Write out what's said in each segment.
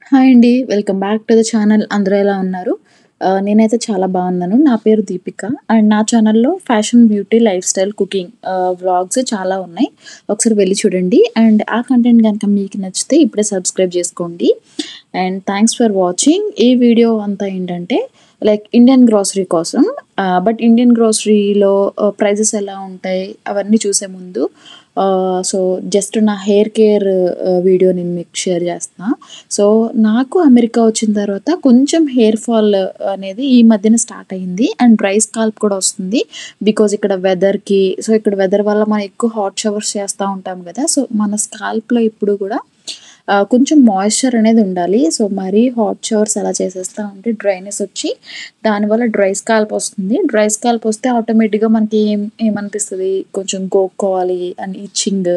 Hi అండి. Welcome back to the channel. అందరూ ఎలా ఉన్నారు? నేనైతే చాలా బాగున్నాను. నా పేరు దీపిక అండ్ నా ఛానల్‌లో fashion, beauty, life style, cooking vlogs చాలా ఉన్నాయి. ఒకసారి వెళ్లి చూడండి. అండ్ ఆ కంటెంట్ గనుక మీకు నచ్చితే ఇప్పుడే సబ్స్క్రైబ్ చేసుకోండి. And thanks for watching. ఈ వీడియో అంతా ఏంటంటే లైక్ ఇండియన్ గ్రోసరీ కోసం. బట్ ఇండియన్ గ్రోసరీలో ప్రైజెస్ ఎలా ఉంటాయి అవన్నీ చూసే ముందు సో జస్ట్ నా హెయిర్ కేర్ వీడియో నేను మీకు షేర్ చేస్తున్నా. సో నాకు అమెరికా వచ్చిన తర్వాత కొంచెం హెయిర్ ఫాల్ అనేది ఈ మధ్యన స్టార్ట్ అయింది. అండ్ డ్రై స్కాల్ప్ కూడా వస్తుంది. బికాజ్ ఇక్కడ వెదర్‌కి సో ఇక్కడ వెదర్ వల్ల మనం ఎక్కువ హాట్ షవర్స్ చేస్తా ఉంటాం కదా! సో మన స్కాల్ప్‌లో ఇప్పుడు కూడా కొంచెం మాయిశ్చర్ అనేది ఉండాలి. సో మరీ హాట్ షవర్స్ అలా చేసేస్తా ఉంటే డ్రైనెస్ వచ్చి దానివల్ల డ్రై స్కాల్ప్ వస్తుంది. డ్రై స్కాల్ప్ వస్తే ఆటోమేటిక్‌గా మనకి ఏమనిపిస్తది కొంచెం గోక్కోవాలి అండ్ ఇచ్చింగ్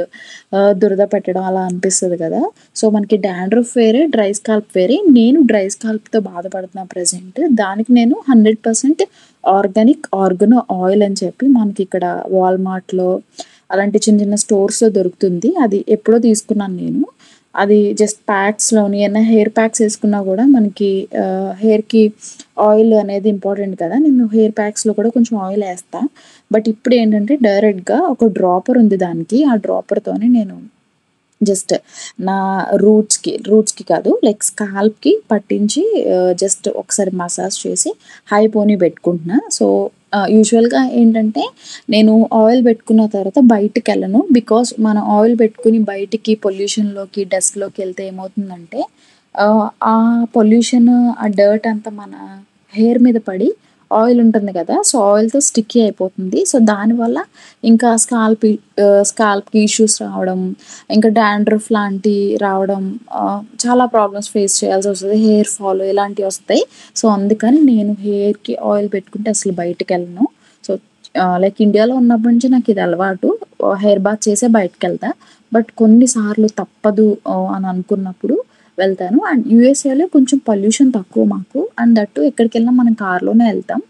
దురద పెట్టడం అలా అనిపిస్తది కదా! సో మనకి డాండ్రఫ్ వేరే, డ్రై స్కాల్ప్ వేరే. నేను డ్రై స్కాల్ప్‌తో బాధపడుతున్నా ప్రెజెంట్. దానికి నేను 100% ఆర్గానిక్ ఆర్గానో ఆయిల్ అని చెప్పి మనకిక్కడ వాల్మార్ట్‌లో అలాంటి చిన్న చిన్న స్టోర్స్‌లో దొరుకుతుంది. అది ఎప్పుడో తీసుకున్నాను నేను. అది జస్ట్ ప్యాక్స్‌లోని ఏమైనా హెయిర్ ప్యాక్స్ ఏసుకున్నా గూడా మనకి హెయిర్‌కి ఆయిల్ అనేది ఇంపార్టెంట్ కదా! నేను హెయిర్ ప్యాక్స్‌లో కూడా కొంచెం ఆయిల్ ఏస్తా. బట్ ఇప్పుడేంటంటే డైరెక్ట్‌గా ఒక డ్రాపర్ ఉంది దానికి. ఆ డ్రాపర్‌తోని నేను జస్ట్ నా రూట్స్‌కి కాదు లైక్ స్కాల్ప్‌కి పట్టించి జస్ట్ ఒకసారి మసాజ్ చేసి హై పోనీ పెట్టుకుంటున్నా. సో, యూజువల్‌గా ఏంటంటే నేను ఆయిల్ పెట్టుకున్న తర్వాత బయటికెళ్ళను. బికాజ్ మనం ఆయిల్ పెట్టుకొని బయటికి పొల్యూషన్‌లోకి, డస్ట్‌లోకెళ్తే ఏమవుతుందంటే ఆ పొల్యూషన్, ఆ డర్ట్ అంతా మన హెయిర్ మీద పడి ఆయిల్ ఉంటుంది కదా! సో, ఆయిల్‌తో స్టిక్కీ అయిపోతుంది. సో, దానివల్ల ఇంకా స్కాల్ప్‌కి ఇష్యూస్ రావడం, ఇంకా డాండ్రఫ్ లాంటియి రావడం చాలా ప్రాబ్లమ్స్ ఫేస్ చేయాల్సొస్తది. హెయిర్ ఫాల్ ఇలాంటివొస్తాయి. సో, అందుకని నేను హెయిర్‌కి ఆయిల్ పెట్టుకుంటే అసలు బయటికెళ్ళను. సో, లైక్ ఇండియాలో ఉన్నప్పటి నుంచి నాకిది అలవాటు. హెయిర్ బాత్ చేసే బయటికెళ్తా. బట్ కొన్ని సార్లు తప్పదు అని అనుకున్నప్పుడు వెళ్తాను. అండ్ యూఎస్ఏలో కొంచెం పొల్యూషన్ తక్కువ మాకు. అండ్ దట్ టూ ఎక్కడికెళ్ళినా మనం కార్‌లోనే ఎళ్తాం.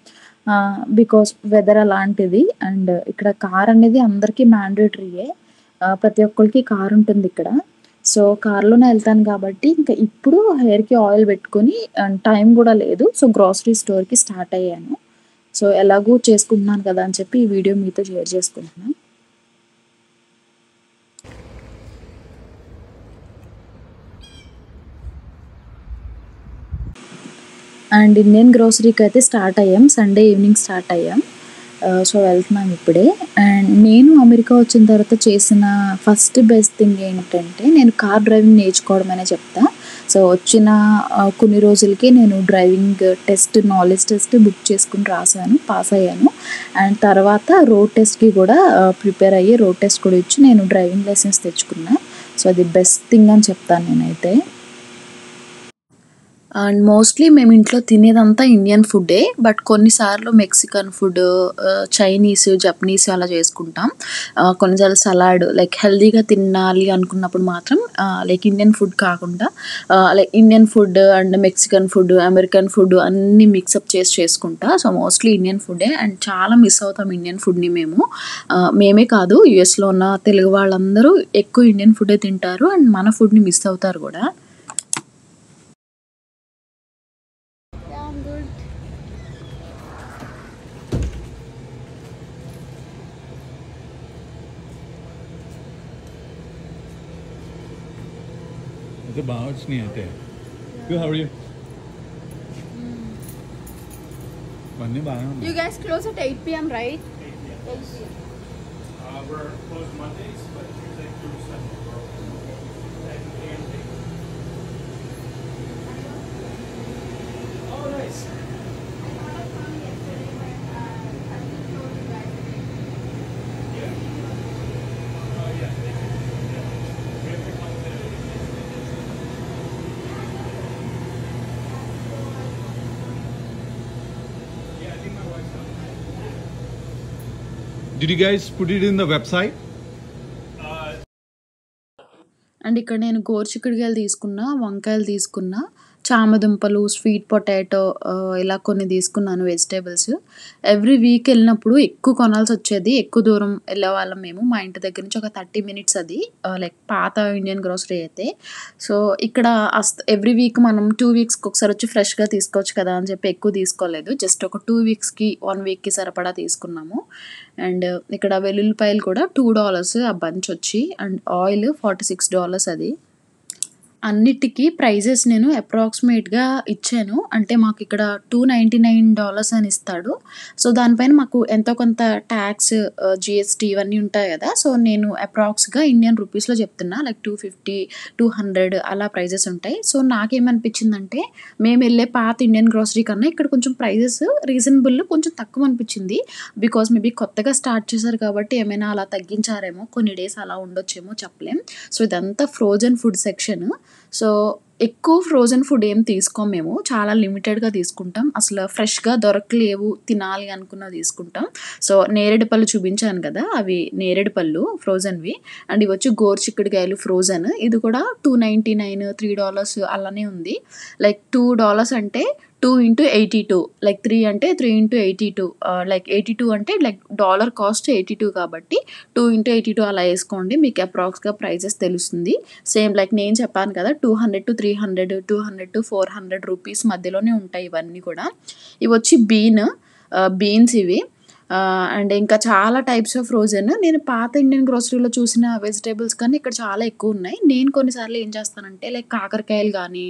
బికాజ్ వెదర్ అలాంటిది. అండ్ ఇక్కడ కార్ అనేది అందరికీ మ్యాండేటరీయే. ప్రతి ఒక్కళ్ళకి కారుంటుందిక్కడ. సో, కార్‌లోనే ఎళ్తాను కాబట్టి ఇంక ఇప్పుడు హెయిర్‌కి ఆయిల్ పెట్టుకొని అండ్ టైం గూడా లేదు. సో, గ్రోసరీ స్టోర్‌కి స్టార్ట్ అయ్యాను. సో, ఎలాగో చేసుకుంటున్నాను కదా! అని చెప్పి ఈ వీడియో మీతో షేర్ చేసుకుంటున్నా. అండ్ ఇండియన్ గ్రోసరీకైతే స్టార్ట్ అయ్యాం. సండే ఈవినింగ్ స్టార్ట్ అయ్యాం. సో, వెళ్తున్నాం ఇప్పుడే. అండ్ నేను అమెరికా వచ్చిన తర్వాత చేసిన ఫస్ట్ బెస్ట్ థింగ్ ఏంటంటే నేను కార్ డ్రైవింగ్ నేర్చుకోవడం అనే చెప్తా. సో, వచ్చిన కొన్ని రోజులకే నేను driving test, knowledge test book చేసుకొని రాసాను. పాస్ అయ్యాను. అండ్ తర్వాత రోడ్ టెస్ట్‌కి కూడా ప్రిపేర్ అయ్యి రోడ్ టెస్ట్ కూడా ఇచ్చి నేను డ్రైవింగ్ లైసెన్స్ తెచ్చుకున్నా. సో, అది బెస్ట్ థింగ్ అని చెప్తాను నేనైతే. అండ్ మోస్ట్‌లీ మేము ఇంట్లో తినేదంతా ఇండియన్ ఫుడ్డే. బట్ కొన్నిసార్లు మెక్సికన్ ఫుడ్, చైనీస్, జపనీస్ అలా చేసుకుంటాం. కొన్నిసార్లు సలాడ్ లైక్ హెల్తీగా తినాలి అనుకున్నప్పుడు మాత్రం లైక్ ఇండియన్ ఫుడ్ కాకుండా like Indian food and Mexican food, American food అన్నీ మిక్సప్ చేసి చేసుకుంటా. సో, మోస్ట్‌లీ ఇండియన్ ఫుడ్డే. అండ్ చాలా మిస్ అవుతాం ఇండియన్ ఫుడ్‌ని మేము. మేమే కాదు యూఎస్‌లో ఉన్న తెలుగు వాళ్ళందరూ ఎక్కువ ఇండియన్ ఫుడ్డే తింటారు. అండ్ మన ఫుడ్‌ని మిస్ అవుతారు గూడా. Yeah, I'm good. అయితే బాగా వచ్చినాయి అయితే. Good, how are you? అన్నీ బాగానే You ఉన్నాయి. guys close at 8 p.m., right? We're closed Mondays, but Tuesday through Sunday we're open. Oh, nice. Did you guys put it in the website? And ఇక్కడ నేను గోరుచిక్కుడుకాయలు తీసుకున్నా, వంకాయలు తీసుకున్నా, చామదుంపలు, స్వీట్ పొటాటో ఇలా కొన్ని తీసుకున్నాను వెజిటబుల్స్. ఎవ్రీ వీక్ వెళ్ళినప్పుడు ఎక్కువ కొనాల్సొచ్చేది. ఎక్కువ దూరం వెళ్ళేవాళ్ళం మేము. మా ఇంటి దగ్గర నుంచి ఒక 30 మినిట్స్ అది. లైక్ పాత ఇండియన్ గ్రోసరీ అయితే. సో, ఇక్కడ ఎవ్రీ వీక్ మనం 2 వీక్స్‌కి ఒకసారి వచ్చి ఫ్రెష్‌గా తీసుకోవచ్చు కదా అని చెప్పి ఎక్కువ తీసుకోలేదు. జస్ట్ ఒక 2 వీక్స్‌కి, 1 వీక్‌కి సరిపడా తీసుకున్నాము. అండ్ ఇక్కడ వెల్లుల్లిపాయలు కూడా $2 ఆ బంచ్ వచ్చి. అండ్ ఆయిల్ $46 అది. అన్నిటికి ప్రైజెస్ నేను అప్రాక్సిమేట్‌గా ఇచ్చాను. అంటే మాకు ఇక్కడ $299 అని ఇస్తాడు. సో, దానిపైన మాకు ఎంతో కొంత టాక్స్, జీఎస్టీ ఇవన్నీ ఉంటాయి కదా! సో, నేను అప్రాక్స్‌గా ఇండియన్ రూపీస్‌లో చెప్తున్నా. లైక్ 250, 200 అలా ప్రైజెస్ ఉంటాయి. సో, నాకేమనిపించిందంటే మేమెళ్ళే పాత ఇండియన్ గ్రోసరీ కన్నా ఇక్కడ కొంచెం ప్రైజెస్ రీజనబుల్, కొంచెం తక్కువ అనిపించింది. బికాజ్ మేబీ కొత్తగా స్టార్ట్ చేశారు కాబట్టి ఏమైనా అలా తగ్గించారేమో, కొన్ని డేస్ అలా ఉండొచ్చేమో చెప్పలేం. సో, ఇదంతా ఫ్రోజన్ ఫుడ్ సెక్షన్. సో, ఎక్కువ ఫ్రోజన్ ఫుడ్ ఏం తీసుకోము మేము. చాలా లిమిటెడ్‌గా తీసుకుంటాం. అసలు ఫ్రెష్‌గా దొరకలేవు, తినాలి అనుకున్నవి తీసుకుంటాం. సో, నేరేడు పళ్ళు చూపించాను కదా! అవి నేరేడు పళ్ళు ఫ్రోజన్‌వి. And ఇవొచ్చి గోరుచిక్కుడుకాయలు frozen. ఇది కూడా $299, $3 అలానే ఉంది. లైక్ $2 అంటే 2 × 82, లైక్ 3 అంటే 3 × 82, లైక్ 82 అంటే లైక్ డాలర్ కాస్ట్ 82 కాబట్టి 2 × 82 అలా వేసుకోండి. మీకు అప్రాక్స్‌గా ప్రైజెస్ తెలుస్తుంది. సేమ్ లైక్ నేను చెప్పాను కదా! 200-300, 200-400 రూపీస్ మధ్యలోనే ఉంటాయి ఇవన్నీ కూడా. ఇవొచ్చి బీన్స్ ఇవి. అండ్ ఇంకా చాలా టైప్స్ ఆఫ్ ఫ్రోజన్. నేను పాత ఇండియన్ గ్రోసరీలో చూసిన వెజిటబుల్స్ కన్నా ఇక్కడ చాలా ఎక్కువున్నాయి. నేను కొన్నిసార్లు ఏం చేస్తానంటే లైక్ కాకరకాయలు గానీ,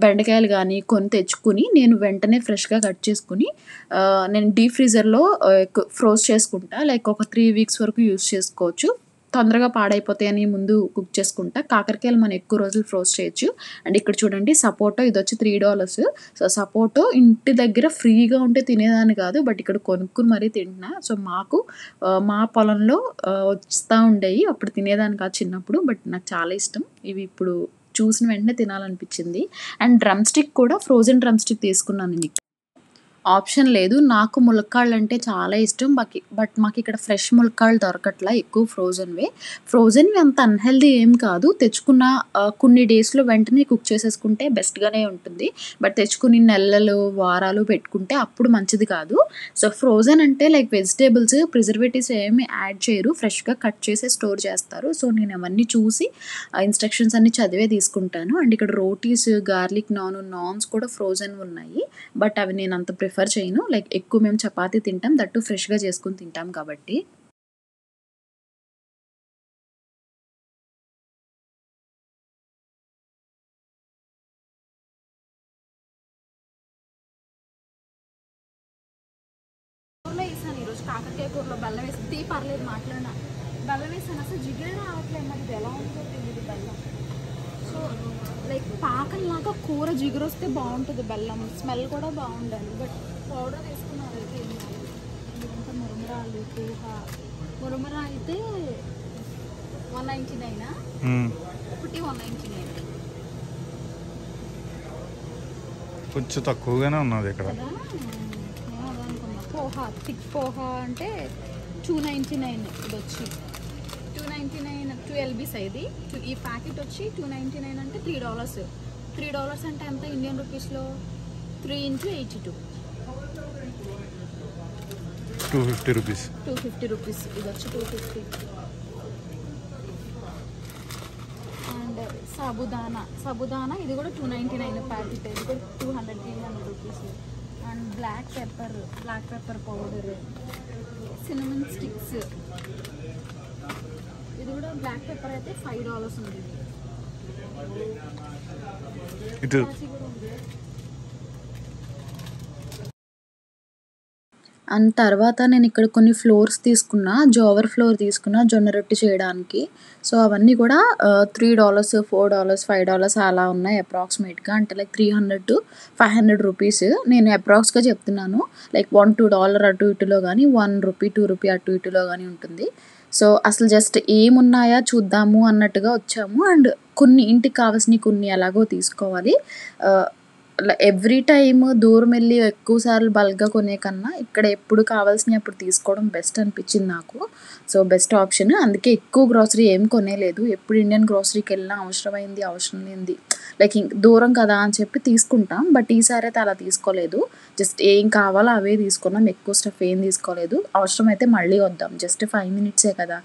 బెండకాయలు గానీ తెచ్చుకొని నేను వెంటనే ఫ్రెష్‌గా కట్ చేసుకొని నేను డీప్ ఫ్రీజర్‌లో ఫ్రోజ్ చేసుకుంటా. లైక్ ఒక 3 వీక్స్ వరకు యూజ్ చేసుకోవచ్చు. తొందరగా పాడైపోతాయని ముందు కుక్ చేసుకుంటా. కాకరకాయలు మనం ఎక్కువ రోజులు ఫ్రోజ్ చేయొచ్చు. అండ్ ఇక్కడ చూడండి సపోటా ఇదొచ్చి $3. సో, సపోటా ఇంటి దగ్గర ఫ్రీగా ఉంటే తినేదాన్ని కాదు. బట్ ఇక్కడ కొనుక్కొని మరీ తింటున్నా. సో, మాకు మా పొలంలో వస్తా ఉండేయి. అప్పుడు తినేదాన్ని కాదు చిన్నప్పుడు. బట్ నాకు చాలా ఇష్టం. ఇవి ఇప్పుడు చూసిన వెంటనే తినాలనిపించింది. అండ్ డ్రమ్ స్టిక్ కూడా ఫ్రోజన్ డ్రమ్ స్టిక్ తీసుకున్నాను నేను. ఆప్షన్ లేదు. నాకు ములక్కాడలంటే చాలా ఇష్టం. బట్ మాకిక్కడ ఫ్రెష్ ములక్కాడలు దొరకట్లా. ఎక్కువ ఫ్రోజన్‌వే. ఫ్రోజన్‌వి అంత అన్‌హెల్తీ ఏం కాదు. తెచ్చుకున్న కొన్ని డేస్‌లో వెంటనే కుక్ చేసేసుకుంటే బెస్ట్‌గానే ఉంటుంది. బట్ తెచ్చుకుని నెలలు, వారాలు పెట్టుకుంటే అప్పుడు మంచిది కాదు. సో, ఫ్రోజన్ అంటే లైక్ వెజిటబుల్స్ ప్రిజర్వేటివ్స్ ఏమి యాడ్ చేయరు. ఫ్రెష్‌గా కట్ చేసి స్టోర్ చేస్తారు. సో, నేను అవన్నీ చూసి ఇన్‌స్ట్రక్షన్స్ అన్నీ చదివే తీసుకుంటాను. అండ్ ఇక్కడ రోటీస్, గార్లిక్ నాన్స్ కూడా ఫ్రోజన్‌వి ఉన్నాయి. బట్ అవి నేను అంత ప్రిఫర్ చేయను. లైక్ ఎక్కువ మేము చపాతీ తింటాం. దట్టు ఫ్రెష్‌గా చేసుకొని తింటాం కాబట్టి. కూరలో వేసాను ఈరోజు కాకరకాయ కూరలో బెల్లం వేసి పర్లేదు మాట్లాడినా బెల్లం వేసాను. అసలు జిగురే రావట్లేదు. మరి ఇది ఎలా ఉందో తెలియదు బెల్లం. సో, లైక్ పాకంలాగా కూర జిగురు వస్తే బాగుంటుంది బెల్లం. స్మెల్ కూడా బాగుండాలి. బట్ పౌడర్ వేసుకున్నారు అయితే ఏం కాదు. ఇదంతా మురమరాలు, మురమరా అయితే 199, ఒకటి 199 కొంచెం తక్కువగానే ఉన్నది ఇక్కడ. కదా. నేను అదనుకున్నా. థిక్ పోహా అంటే 299. ఇది వచ్చి 299 2 LBs ఇది. ఈ ప్యాకెట్ వచ్చి 299 అంటే $3. $3 అంటే ఎంత ఇండియన్ రూపీస్లో? 3 × 82, 250 రూపీస్. 250 రూపీస్. ఇది వచ్చి 250. అండ్ సాబుదానా ఇది కూడా 299 ప్యాకెట్. ఇది కూడా 200 rupees. And black pepper powder, cinnamon sticks. ఇది కూడా బ్లాక్ పెప్పర్ అయితే $5 ఉంది. ఇటు అండ్ తర్వాత నేను ఇక్కడ కొన్ని ఫ్లోర్స్ తీసుకున్నా. జోవర్ ఫ్లోర్ తీసుకున్నా జొన్న రొట్టె చేయడానికి. సో, అవన్నీ కూడా $3, $4, $5 అలా ఉన్నాయి అప్రాక్సిమేట్‌గా. అంటే లైక్ 300-500 రూపీస్. నేను అప్రాక్స్‌గా చెప్తున్నాను. లైక్ $1-2 అటు ఇటులో గానీ, ₹1, ₹2 అటు ఇటులో గానీ ఉంటుంది. సో, అసలు జస్ట్ ఏమున్నాయా చూద్దాము అన్నట్టుగా వచ్చాము. అండ్ కొన్ని ఇంటికి కావాల్సినవి కొన్ని ఎలాగో తీసుకోవాలి. ఎవ్రీ టైమ్ దూరం వెళ్ళి ఎక్కువ సార్లు బల్క్గా కొనే కన్నా ఇక్కడ ఎప్పుడు కావాల్సినవి అప్పుడు తీసుకోవడం బెస్ట్ అనిపించింది నాకు. So best option. అందుకే ఎక్కువ గ్రోసరీ ఏం కొనేలేదు. ఎప్పుడు ఇండియన్ గ్రోసరీకి వెళ్ళినా అవసరమైంది అవసరం లేనిది లైక్ దూరం కదా అని చెప్పి తీసుకుంటాం. బట్ ఈసారి అయితే అలా తీసుకోలేదు. జస్ట్ ఏం కావాలో అవే తీసుకున్నాం. ఎక్కువ స్టఫ్ ఏం తీసుకోలేదు. అవసరమైతే మళ్ళీ వద్దాం. జస్ట్ 5 మినిట్సే కదా,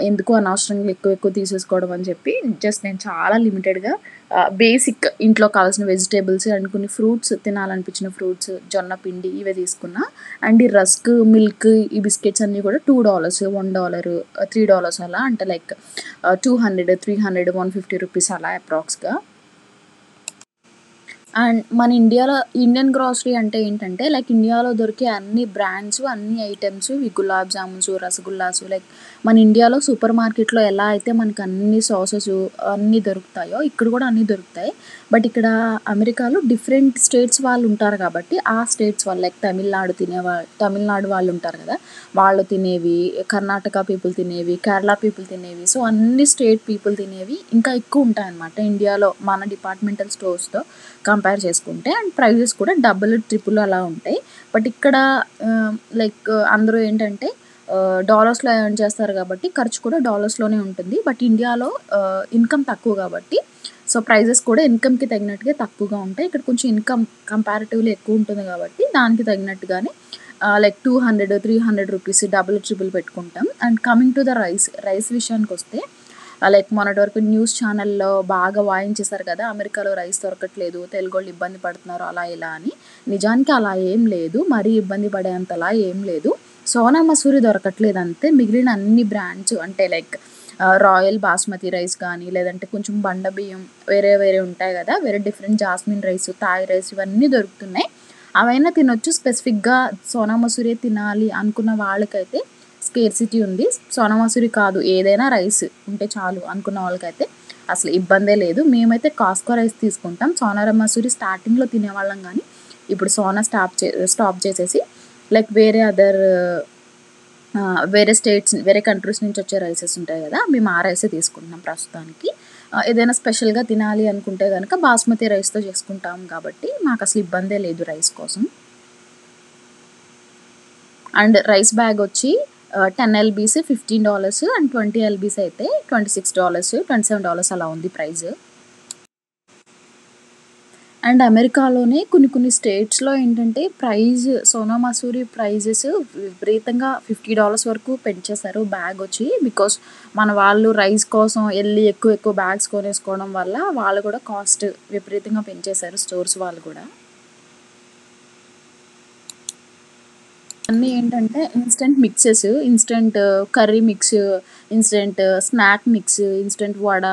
ఎందుకు అనవసరంగా ఎక్కువ తీసేసుకోవడం అని చెప్పి జస్ట్ నేను చాలా లిమిటెడ్గా బేసిక్ ఇంట్లో కావాల్సిన వెజిటేబుల్స్ అండ్ కొన్ని ఫ్రూట్స్, తినాలనిపించిన ఫ్రూట్స్, జొన్న పిండి ఇవే తీసుకున్నా. అండ్ ఈ రస్క్, మిల్క్, ఈ బిస్కెట్స్ అన్నీ కూడా $2, $1, $3 అలా, అంటే లైక్ 200, 300, 150 రూపీస్ అలా అప్రాక్స్గా. అండ్ మన ఇండియాలో ఇండియన్ గ్రాసరీ అంటే ఏంటంటే లైక్ ఇండియాలో దొరికే అన్ని బ్రాండ్స్, అన్ని ఐటమ్స్, ఈ గులాబ్ జామున్స్, రసగుల్లాస్, లైక్ మన ఇండియాలో సూపర్ మార్కెట్లో ఎలా అయితే మనకు అన్ని సాసెస్ అన్నీ దొరుకుతాయో ఇక్కడ కూడా అన్నీ దొరుకుతాయి. బట్ ఇక్కడ అమెరికాలో డిఫరెంట్ స్టేట్స్ వాళ్ళు ఉంటారు కాబట్టి ఆ స్టేట్స్ వాళ్ళు లైక్ తమిళనాడు వాళ్ళు ఉంటారు కదా, వాళ్ళు తినేవి, కర్ణాటక పీపుల్ తినేవి, కేరళ పీపుల్ తినేవి, సో అన్ని స్టేట్ పీపుల్ తినేవి ఇంకా ఎక్కువ ఉంటాయి అన్నమాట ఇండియాలో మన డిపార్ట్మెంటల్ స్టోర్స్తో కంపేర్ చేసుకుంటే. అండ్ ప్రైజెస్ కూడా డబుల్, ట్రిపుల్ అలా ఉంటాయి. బట్ ఇక్కడ లైక్ అందరూ ఏంటంటే డాలర్స్లో ఎర్న్ చేస్తారు కాబట్టి ఖర్చు కూడా డాలర్స్లోనే ఉంటుంది. బట్ ఇండియాలో ఇన్కమ్ తక్కువ కాబట్టి సో ప్రైజెస్ కూడా ఇన్కమ్కి తగినట్టుగా తక్కువగా ఉంటాయి. ఇక్కడ కొంచెం ఇన్కమ్ కంపారిటివ్లీ ఎక్కువ ఉంటుంది కాబట్టి దానికి తగినట్టుగానే లైక్ 200, 300 రూపీస్ డబుల్, ట్రిపుల్ పెట్టుకుంటాం. And coming to the rice విషయానికి వస్తే లైక్ మొన్నటి వరకు న్యూస్ ఛానల్లో బాగా వాయించేశారు కదా, అమెరికాలో రైస్ దొరకట్లేదు, తెలుగు వాళ్ళు ఇబ్బంది పడుతున్నారు అలా ఇలా అని. నిజానికి అలా ఏం లేదు, మరీ ఇబ్బంది పడేంతలా ఏం లేదు. సోనా మసూరి దొరకట్లేదు అంతే. మిగిలిన అన్ని బ్రాండ్స్ అంటే లైక్ రాయల్ బాస్మతి రైస్ కానీ, లేదంటే కొంచెం బండ బియ్యం వేరే ఉంటాయి కదా, వేరే different jasmine rice, Thai rice, ఇవన్నీ దొరుకుతున్నాయి. అవైనా తినొచ్చు. స్పెసిఫిక్గా సోనా మసూరి తినాలి అనుకున్న వాళ్ళకైతే స్కేర్సిటీ ఉంది. సోనా మసూరి కాదు, ఏదైనా రైస్ ఉంటే చాలు అనుకున్న వాళ్ళకైతే అసలు ఇబ్బందే లేదు. మేమైతే కాస్కో రైస్ తీసుకుంటాం. సోనా మసూరి స్టార్టింగ్లో తినేవాళ్ళం కానీ ఇప్పుడు సోనా స్టాప్ చేసేసి లైక్ వేరే స్టేట్స్, వేరే కంట్రీస్ నుంచి వచ్చే రైసెస్ ఉంటాయి కదా, మేము ఆ రైసే తీసుకుంటున్నాం ప్రస్తుతానికి. ఏదైనా స్పెషల్గా తినాలి అనుకుంటే కనుక బాస్మతి రైస్తో చేసుకుంటాం కాబట్టి మాకు అసలు ఇబ్బందే లేదు రైస్ కోసం. అండ్ రైస్ బ్యాగ్ వచ్చి 10 LBs $15 అండ్ 20 LBs అయితే $26, $27 అలా ఉంది ప్రైస్. అండ్ అమెరికాలోనే కొన్ని స్టేట్స్లో ఏంటంటే సోనా మసూరి ప్రైజెస్ విపరీతంగా $50 వరకు పెంచేశారు బ్యాగ్ వచ్చి. బికాస్ మన వాళ్ళు రైస్ కోసం వెళ్ళి ఎక్కువ బ్యాగ్స్ కొనేసుకోవడం వల్ల వాళ్ళు కూడా కాస్ట్ విపరీతంగా పెంచేశారు, స్టోర్స్ వాళ్ళు కూడా. అన్నీ ఏంటంటే instant mixes, instant curry mix, instant snack mix, instant vada,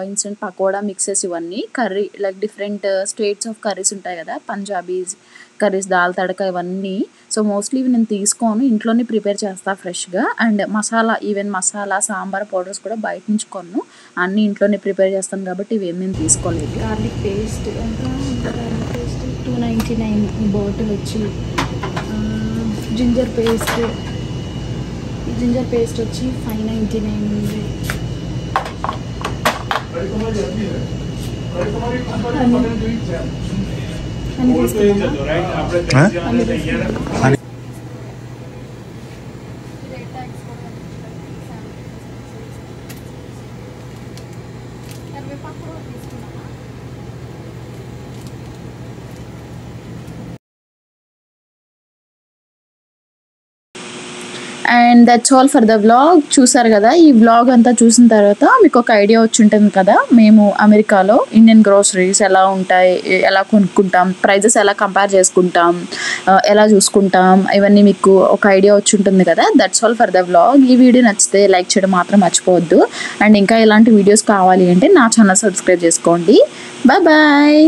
instant pakoda mixes, ఇవన్నీ curry like different states of curries ఉంటాయి కదా, పంజాబీస్ కర్రీస్, దాల్ తడక, ఇవన్నీ. సో మోస్ట్లీ ఇవి నేను తీసుకోను, ఇంట్లోనే ప్రిపేర్ చేస్తా ఫ్రెష్గా. అండ్ మసాలా సాంబార్ పౌడర్స్ కూడా బయట నుంచి కొను, అన్నీ ఇంట్లోనే ప్రిపేర్ చేస్తాను కాబట్టి ఇవి ఏమేమి తీసుకోలేదు. గార్లిక్ పేస్ట్ $2.99 ఈ బాటిల్ వచ్చి. జింజర్ పేస్ట్ వచ్చి $5.99 ఉంది. And that's all for the vlog. చూసారు కదా, ఈ వ్లాగ్ అంతా చూసిన తర్వాత మీకు ఒక ఐడియా వచ్చి ఉంటుంది కదా, మేము అమెరికాలో ఇండియన్ గ్రోసరీస్ ఎలా ఉంటాయి, ఎలా కొనుక్కుంటాం, ప్రైజెస్ ఎలా కంపేర్ చేసుకుంటాం, ఎలా చూసుకుంటాం, ఇవన్నీ మీకు ఒక ఐడియా వచ్చి ఉంటుంది కదా. That's all for the vlog. ఈ వీడియో నచ్చితే లైక్ చేయడం మాత్రం మర్చిపోవద్దు. అండ్ ఇంకా ఇలాంటి వీడియోస్ కావాలి అంటే నా ఛానల్ సబ్స్క్రైబ్ చేసుకోండి. బాయ్.